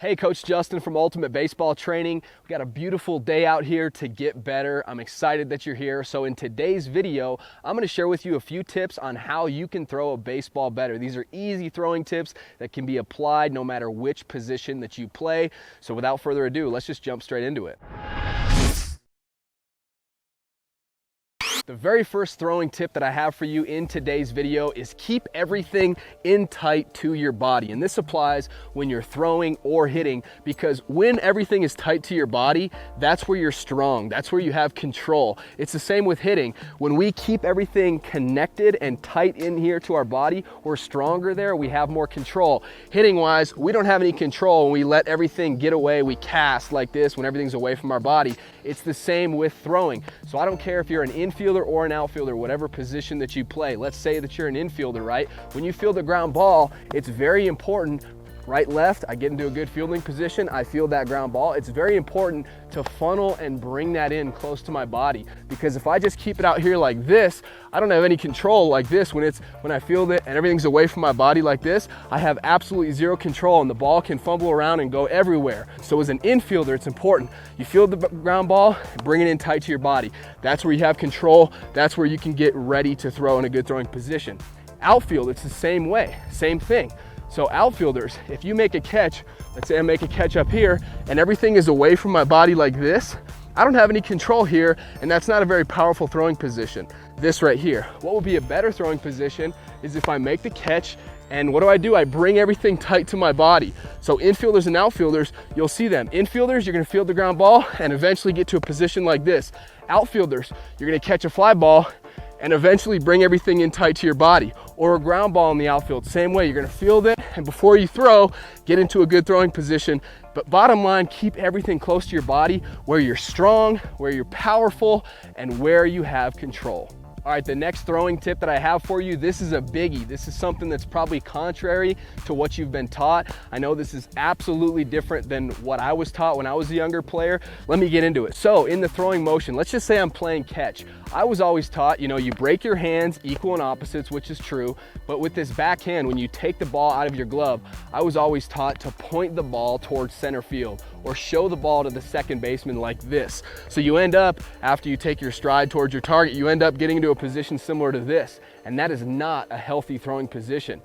Hey, Coach Justin from Ultimate Baseball Training. We got a beautiful day out here to get better. I'm excited that you're here. So in today's video, I'm gonna share with you a few tips on how you can throw a baseball better. These are easy throwing tips that can be applied no matter which position that you play. So without further ado, let's just jump straight into it. The very first throwing tip that I have for you in today's video is keep everything in tight to your body. And this applies when you're throwing or hitting, because when everything is tight to your body, that's where you're strong. That's where you have control. It's the same with hitting. When we keep everything connected and tight in here to our body, we're stronger there, we have more control. Hitting wise, we don't have any control when we let everything get away. We cast like this when everything's away from our body. It's the same with throwing. So I don't care if you're an infielder or an outfielder, whatever position that you play. Let's say that you're an infielder, right? When you field the ground ball, it's very important, right, left, I get into a good fielding position, I field that ground ball. It's very important to funnel and bring that in close to my body, because if I just keep it out here like this, I don't have any control like this. When I field it and everything's away from my body like this, I have absolutely zero control and the ball can fumble around and go everywhere. So as an infielder, it's important. You field the ground ball, bring it in tight to your body. That's where you have control. That's where you can get ready to throw in a good throwing position. Outfield, it's the same way, same thing. So outfielders, if you make a catch, let's say I make a catch up here and everything is away from my body like this, I don't have any control here, and that's not a very powerful throwing position. This right here. What would be a better throwing position is if I make the catch, and what do? I bring everything tight to my body. So infielders and outfielders, you'll see them. Infielders, you're gonna field the ground ball and eventually get to a position like this. Outfielders, you're gonna catch a fly ball and eventually bring everything in tight to your body. Or a ground ball in the outfield, same way. You're gonna field it, and before you throw, get into a good throwing position. But bottom line, keep everything close to your body, where you're strong, where you're powerful, and where you have control. All right, the next throwing tip that I have for you, this is a biggie. This is something that's probably contrary to what you've been taught. I know this is absolutely different than what I was taught when I was a younger player. Let me get into it. So in the throwing motion, let's just say I'm playing catch. I was always taught, you break your hands equal and opposites, which is true. But with this backhand, when you take the ball out of your glove, I was always taught to point the ball towards center field or show the ball to the second baseman like this. So you end up, after you take your stride towards your target, you end up getting into a position similar to this. And that is not a healthy throwing position.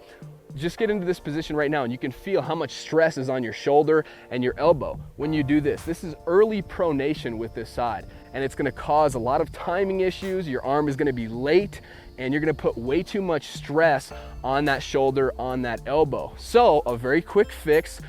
Just get into this position right now and you can feel how much stress is on your shoulder and your elbow when you do this. This is early pronation with this side, and it's gonna cause a lot of timing issues. Your arm is gonna be late and you're gonna put way too much stress on that shoulder, on that elbow. So a very quick fix,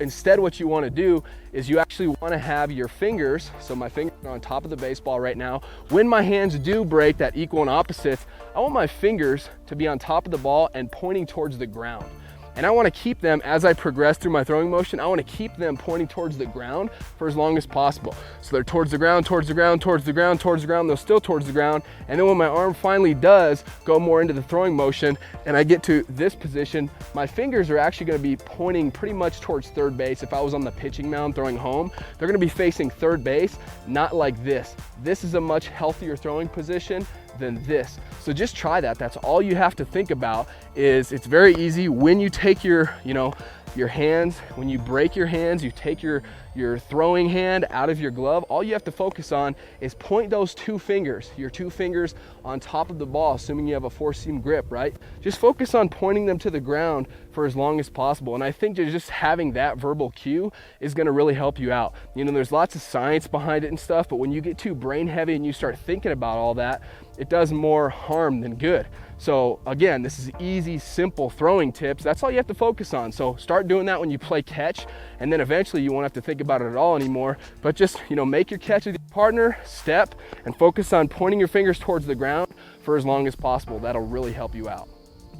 instead what you wanna do is you actually wanna have your fingers, so my fingers are on top of the baseball right now. When my hands do break that equal and opposites, I want my fingers to be on top of the ball and pointing towards the ground. And I want to keep them, as I progress through my throwing motion, I want to keep them pointing towards the ground for as long as possible. So they're towards the ground, towards the ground, towards the ground, towards the ground, they're still towards the ground. And then when my arm finally does go more into the throwing motion and I get to this position, my fingers are actually going to be pointing pretty much towards third base. If I was on the pitching mound throwing home, they're going to be facing third base, not like this. This is a much healthier throwing position than this. So just try that. That's all you have to think about. Is it's very easy. When you take your hands, when you break your hands, you take your throwing hand out of your glove, all you have to focus on is point those your two fingers on top of the ball, assuming you have a 4-seam grip, right? Just focus on pointing them to the ground for as long as possible. And I think just having that verbal cue is gonna really help you out. There's lots of science behind it and stuff, but when you get too brain heavy and you start thinking about all that, it does more harm than good. So again, this is easy, simple throwing tips. That's all you have to focus on. So start doing that when you play catch, and then eventually you won't have to think about it at all anymore. But just, make your catch with your partner, step, and focus on pointing your fingers towards the ground for as long as possible. That'll really help you out.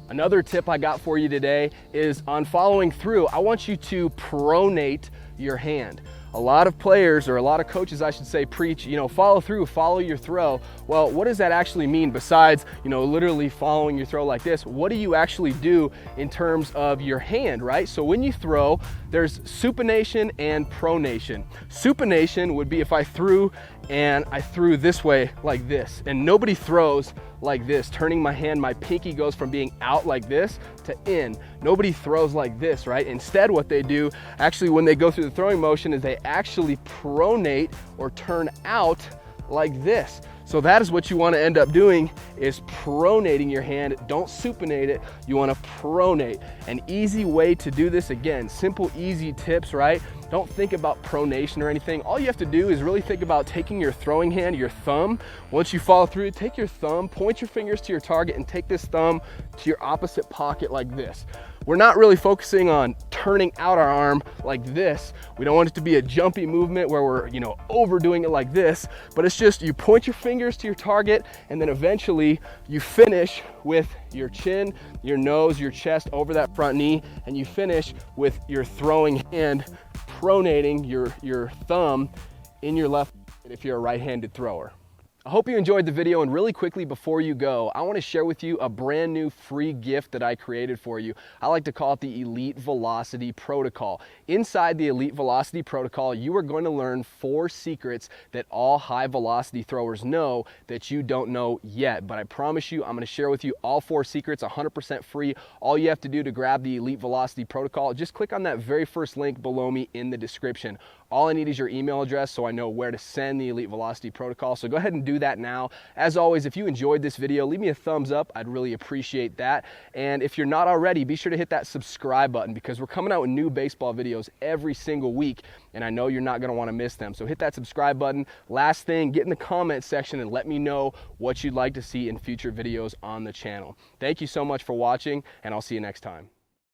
Another tip I got for you today is on following through. I want you to pronate your hand. A lot of players, or a lot of coaches I should say, preach, follow through, follow your throw. Well, what does that actually mean besides, literally following your throw like this? What do you actually do in terms of your hand, right? So when you throw, there's supination and pronation. Supination would be if I threw and I threw this way like this, and nobody throws like this, turning my hand, my pinky goes from being out like this to in. Nobody throws like this, right? Instead, what they do, actually, when they go through the throwing motion, is they actually pronate or turn out like this. So that is what you want to end up doing, is pronating your hand. Don't supinate it, you want to pronate. An easy way to do this, again, simple, easy tips, right? Don't think about pronation or anything. All you have to do is really think about taking your throwing hand, your thumb. Once you follow through, take your thumb, point your fingers to your target, and take this thumb to your opposite pocket like this. We're not really focusing on turning out our arm like this. We don't want it to be a jumpy movement where we're, overdoing it like this, but it's just you point your fingers to your target, and then eventually you finish with your chin, your nose, your chest over that front knee, and you finish with your throwing hand pronating your thumb in your left hand if you're a right-handed thrower. I hope you enjoyed the video, and really quickly before you go, I want to share with you a brand new free gift that I created for you. I like to call it the Elite Velocity Protocol. Inside the Elite Velocity Protocol, you are going to learn 4 secrets that all high velocity throwers know that you don't know yet. But I promise you, I'm going to share with you all 4 secrets 100% free. All you have to do to grab the Elite Velocity Protocol, just click on that very first link below me in the description. All I need is your email address so I know where to send the Elite Velocity Protocol. So go ahead and do that now. As always, if you enjoyed this video, leave me a thumbs up. I'd really appreciate that. And if you're not already, be sure to hit that subscribe button, because we're coming out with new baseball videos every single week, and I know you're not going to want to miss them. So hit that subscribe button. Last thing, get in the comment section and let me know what you'd like to see in future videos on the channel. Thank you so much for watching, and I'll see you next time.